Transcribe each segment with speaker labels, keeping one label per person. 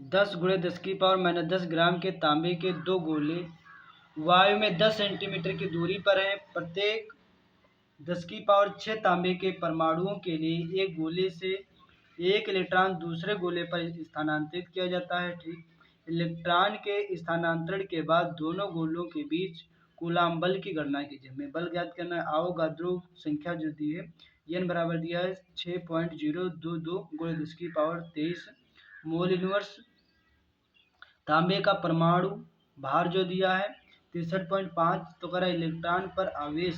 Speaker 1: 10 × 10⁻⁻10 ग्राम के तांबे के 2 गोले वायु में 10 सेंटीमीटर की दूरी पर हैं। प्रत्येक 10⁶ तांबे के परमाणुओं के लिए एक गोले से एक इलेक्ट्रॉन दूसरे गोले पर स्थानांतरित किया जाता है। ठीक, इलेक्ट्रॉन के स्थानांतरण के बाद दोनों गोलों के बीच कूलाम बल की गणना कीजिए। हमें बल ज्ञात करना है। आवोगाद्रो संख्या जो दी है, n बराबर दिया है 6.022 × 10⁻23 मोल इनवर्स। तांबे का परमाणु भार जो दिया है 63.5, तो कह रहा है इलेक्ट्रॉन पर आवेश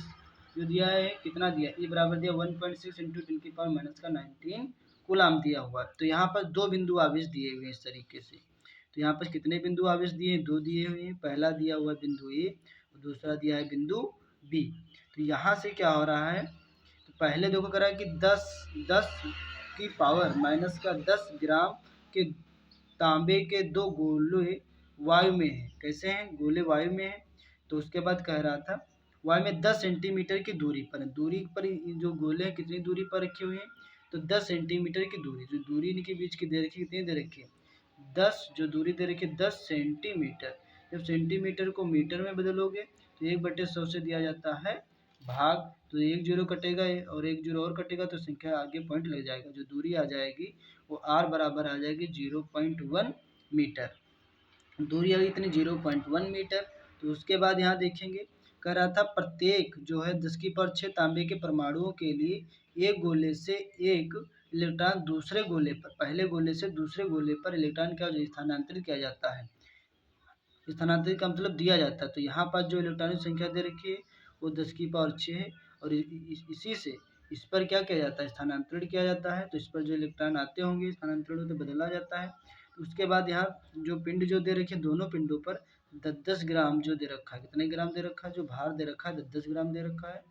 Speaker 1: जो दिया है कितना दिया, E बराबर दिया 1.6 × 10⁻⁻19 कूलाम दिया हुआ। तो यहाँ पर दो बिंदु आवेश दिए हुए हैं इस तरीके से। तो यहाँ पर कितने बिंदु आवेश दिए हैं, 2 दिए हुए हैं। पहला दिया हुआ बिंदु ए और दूसरा दिया है बिंदु बी। तो यहाँ से क्या हो रहा है, तो पहले देखो कह रहा है कि 10⁻10 ग्राम के तांबे के 2 गोले वायु में हैं। कैसे हैं, गोले वायु में हैं। तो उसके बाद कह रहा था वायु में 10 सेंटीमीटर की दूरी पर है। दूरी पर जो गोले हैं कितनी दूरी पर रखे हुए हैं, तो 10 सेंटीमीटर की दूरी। जो दूरी इनके बीच की दे रखी, कितनी दे रखी है, 10, जो दूरी दे रखी है 10 सेंटीमीटर। जब सेंटीमीटर को मीटर में बदलोगे तो 1/100 से दिया जाता है भाग, तो 1 जीरो कटेगा और 1 जीरो और कटेगा तो संख्या आगे पॉइंट लग जाएगा। जो दूरी आ जाएगी वो r बराबर आ जाएगी 0.1 मीटर। दूरी आ गई इतनी 0.1 मीटर। तो उसके बाद यहाँ देखेंगे कह रहा था प्रत्येक जो है 10⁶ तांबे के परमाणुओं के लिए एक गोले से एक इलेक्ट्रॉन दूसरे गोले पर, पहले गोले से दूसरे गोले पर इलेक्ट्रॉन का जो स्थानांतरित किया जाता है, स्थानांतरित का मतलब दिया जाता है। तो यहाँ पर जो इलेक्ट्रॉनिक संख्या दे रखी है वो 10⁶ है और इसी से इस पर क्या किया जाता है, स्थानांतरण किया जाता है। तो इस पर जो इलेक्ट्रॉन आते होंगे स्थानांतरण होते बदला जाता है। उसके बाद यहाँ जो पिंड जो दे रखे, दोनों पिंडों पर 10-10 ग्राम जो दे रखा है, कितने ग्राम दे रखा है, जो भार दे रखा है 10-10 ग्राम दे रखा है।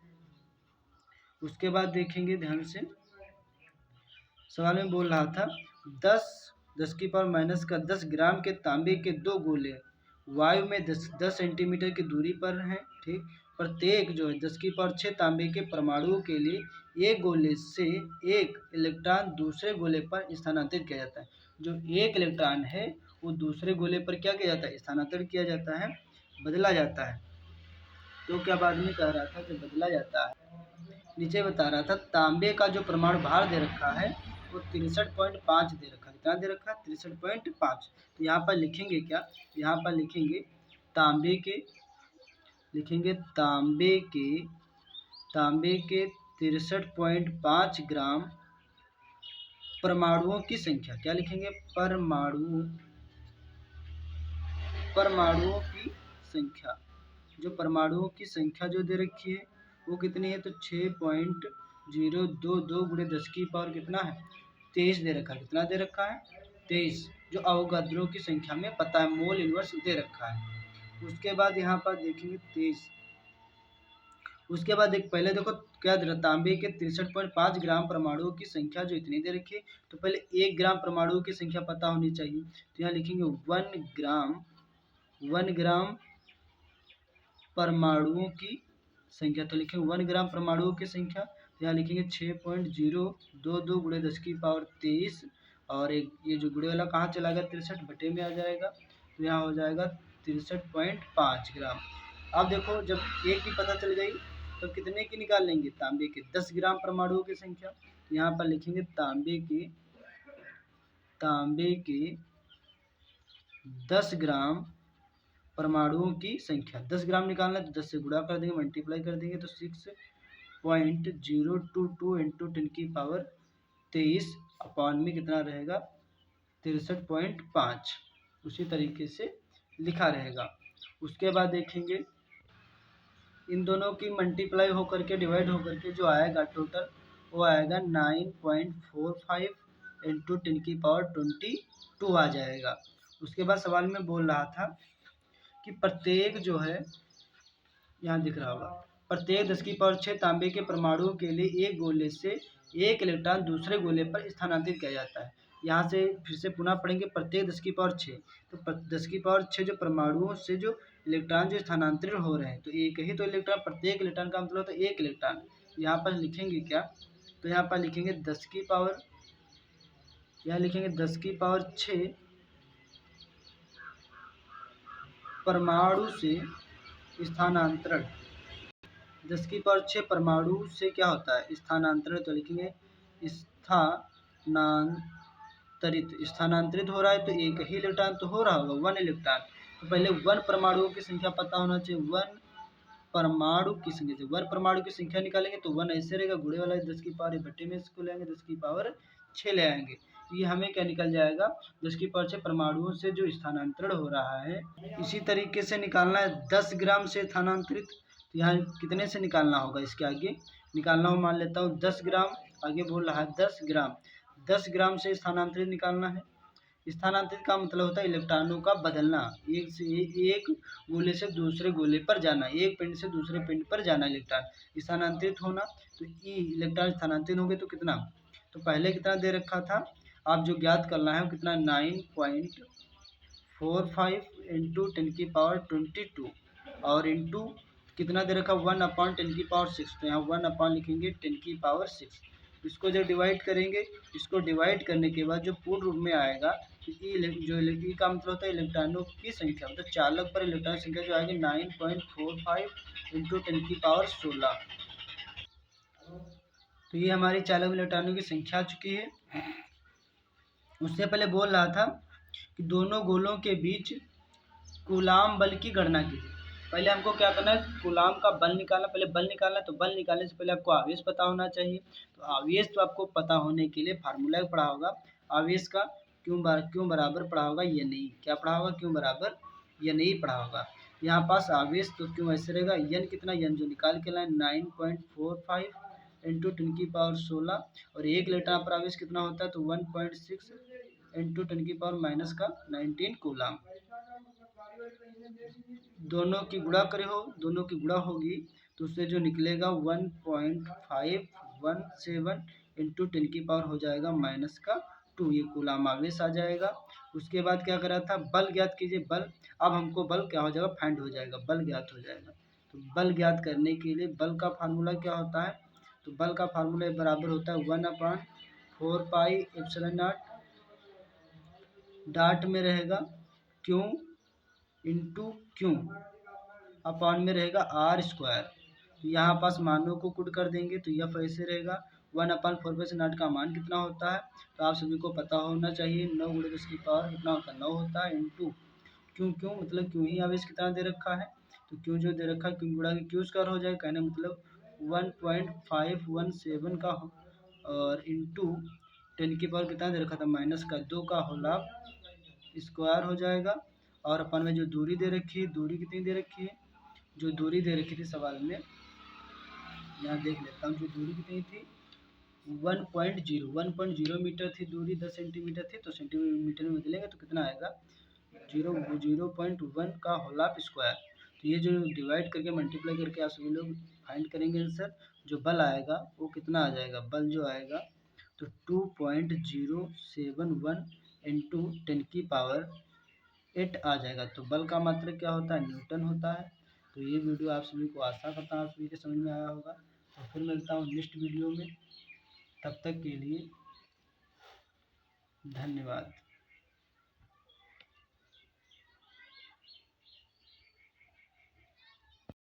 Speaker 1: उसके बाद देखेंगे ध्यान से, सवाल में बोल रहा था 10⁻10 ग्राम के तांबे के 2 गोले वायु में 10 सेंटीमीटर की दूरी पर हैं। ठीक, प्रत्येक जो है 10⁶ तांबे के परमाणुओं के लिए एक गोले से एक इलेक्ट्रॉन दूसरे गोले पर स्थानांतरित किया जाता है। जो एक इलेक्ट्रॉन है वो दूसरे गोले पर क्या किया जाता है, स्थानांतरित किया जाता है, बदला जाता है। तो क्या बाद में कह रहा था कि बदला जाता है। नीचे बता रहा था तांबे का जो परमाणु भार दे रखा है वो 63.5 दे रखा है। कितना दे रखा है, 63.5। तो यहाँ पर लिखेंगे क्या, यहाँ पर लिखेंगे तांबे के, लिखेंगे तांबे के 63.5 ग्राम परमाणुओं की संख्या। क्या लिखेंगे, परमाणुओं की संख्या। जो परमाणुओं की संख्या जो दे रखी है वो कितनी है, तो 6.022 × 10⁻, कितना है, 23 दे रखा है। कितना दे रखा है, 23, जो अवोगाद्रो की संख्या में पता है, मोल इनवर्स दे रखा है। उसके बाद यहाँ पर देखेंगे 23। उसके बाद पहले देखो क्या दे रहा, तांबे के 63.5 ग्राम परमाणुओं की संख्या जो इतनी दे रखी है, तो पहले 1 ग्राम परमाणुओं की संख्या पता होनी चाहिए। तो यहाँ लिखेंगे 1 ग्राम परमाणुओं की संख्या। तो लिखेंगे 1 ग्राम परमाणुओं की संख्या। तो यहाँ लिखेंगे 6.022 × 10⁻23 और ये जो गुणे वाला कहाँ चला गया, 63 बटे में आ जाएगा। तो यहाँ हो जाएगा 63.5 ग्राम। अब देखो जब एक की पता चल गई तो कितने की निकाल लेंगे, तांबे के 10 ग्राम परमाणुओं की संख्या। यहाँ पर लिखेंगे तांबे के 10 ग्राम परमाणुओं की संख्या। 10 ग्राम निकालना है तो 10 से गुणा कर देंगे, मल्टीप्लाई कर देंगे तो 6.022 × 10⁻23 अपॉन में कितना रहेगा, 63.5। उसी तरीके से लिखा रहेगा। उसके बाद देखेंगे इन दोनों की मल्टीप्लाई होकर के डिवाइड होकर के जो आएगा टोटल वो आएगा 9.45 × 10⁻22 आ जाएगा। उसके बाद सवाल में बोल रहा था कि प्रत्येक जो है, यहाँ दिख रहा होगा, प्रत्येक 10⁻6 तांबे के परमाणुओं के लिए एक गोले से एक इलेक्ट्रॉन दूसरे गोले पर स्थानांतरित किया जाता है। यहाँ से फिर से पुनः पढ़ेंगे प्रत्येक 10⁻6। तो 10⁻6 जो परमाणुओं से जो इलेक्ट्रॉन जो स्थानांतरित हो रहे हैं, तो एक ही तो इलेक्ट्रॉन, प्रत्येक इलेक्ट्रॉन का मतलब तो एक इलेक्ट्रॉन। यहाँ पर लिखेंगे क्या, तो यहाँ पर लिखेंगे 10 की पावर, यहाँ लिखेंगे 10⁻6 परमाणु से स्थानांतरण, 10 की पावर 6 परमाणु से क्या होता है स्थानांतरण, तो लिखेंगे स्थानांतरित हो रहा है, तो एक ही इलेक्ट्रॉन तो हो रहा होगा, 1 इलेक्ट्रॉन। तो पहले 1 परमाणुओं की संख्या पता होना चाहिए, 1 परमाणु की संख्या से 1 परमाणु की संख्या निकालेंगे तो 1 ऐसे रहेगा, गुणे वाला 10 की पावर बट्टे में इसको लेंगे 10 की पावर 6 ले आएंगे, ये हमें क्या निकल जाएगा 10 की पावर 6 परमाणुओं से जो स्थानांतरण हो रहा है। इसी तरीके से निकालना है 10 ग्राम से स्थानांतरित, तो यहाँ कितने से निकालना होगा, इसके आगे निकालना हो, मान लेता हूँ 10 ग्राम, आगे बोल रहा है 10 ग्राम से स्थानांतरित निकालना है। स्थानांतरित का मतलब होता है इलेक्ट्रॉनों का बदलना, एक गोले से दूसरे गोले पर जाना, एक पिंड से दूसरे पिंड पर जाना इलेक्ट्रॉन स्थानांतरित होना। तो ई इलेक्ट्रॉन स्थानांतरित होंगे तो कितना, तो पहले कितना दे रखा था, आप जो ज्ञात करना है वो कितना 9.45 इंटू 10 की पावर 22 और इंटू कितना दे रखा 1/10 की पावर 6, तो यहाँ 1 लिखेंगे 10 की पावर 6। इसको जब डिवाइड करेंगे, इसको डिवाइड करने के बाद जो पूर्ण रूप में आएगा, तो ई का मतलब होता है इलेक्ट्रॉनों की संख्या, मतलब चालक पर इलेक्ट्रॉन संख्या जो आएगी 9.45 इंटू 10 की पावर 16। तो ये हमारी चालक इलेक्ट्रॉनों की संख्या आ चुकी है। उससे पहले बोल रहा था कि दोनों गोलों के बीच कूलाम बल की गणना कीजिए। पहले हमको क्या करना है, कूलाम का बल निकालना, पहले बल निकालना, तो बल निकालने से पहले आपको आवेश पता होना चाहिए। तो आवेश तो आपको पता होने के लिए फार्मूला पढ़ा होगा, आवेश का क्यों बराबर पढ़ा होगा, ये नहीं क्या पढ़ा होगा, क्यों बराबर ये नहीं पढ़ा होगा। यहाँ पास आवेश तो क्यों ऐसे रहेगा, यन कितना, यन जो निकाल के लाए 9.45 इंटू 10 की पावर 16 और एक इलेक्ट्रॉन पर आवेश कितना होता है, तो 1.6 इंटू 10 की पावर माइनस का 19 कूलाम। दोनों की गुणा करे हो, दोनों की गुणा होगी तो उससे जो निकलेगा 1.517 इंटू 10 की पावर हो जाएगा माइनस का 2, ये कूलाम आवेश आ जाएगा। उसके बाद क्या करा था, बल ज्ञात कीजिए, बल, अब हमको बल क्या हो जाएगा, फाइंड हो जाएगा, बल ज्ञात हो जाएगा। तो बल ज्ञात करने के लिए बल का फार्मूला क्या होता है, तो बल का फार्मूला बराबर होता है 1/4πε0 डाट में रहेगा क्यों इंटू क्यों अपॉन में रहेगा r²। यहाँ पास मानों को कुट कर देंगे तो यह ऐसे रहेगा 1/4πε0 का मान कितना होता है, तो आप सभी को पता होना चाहिए 9 × 10 की पावर कितना होता है, 9 होता है, इंटू क्यों मतलब क्यों ही आवेश कितना दे रखा है, तो क्यों जो दे रखा है क्यों गुणा के क्यू² हो जाएगा, कहने मतलब 1.517 का और इंटू 10 की पावर कितना दे रखा था माइनस का 2 का होला स्क्वायर हो जाएगा। और अपन में जो दूरी दे रखी है, दूरी कितनी दे रखी है, जो दूरी दे रखी थी सवाल में, यहाँ देख लेता हूँ, जो दूरी कितनी थी 1.0 मीटर थी दूरी, 10 सेंटीमीटर थी, तो सेंटीमीटर में बदलेंगे तो कितना आएगा 0.1 का होल स्क्वायर। तो ये जो डिवाइड करके मल्टीप्लाई करके आप सभी लोग फाइंड करेंगे आंसर, जो बल आएगा वो कितना आ जाएगा, बल जो आएगा तो 2.071 इंटू 10 की पावर 8 आ जाएगा। तो बल का मात्रक क्या होता है, न्यूटन होता है। तो ये वीडियो आप सभी को आशा करता हूँ आप सभी के समझ में आया होगा। तो फिर मिलता हूँ नेक्स्ट वीडियो में, तब तक के लिए धन्यवाद।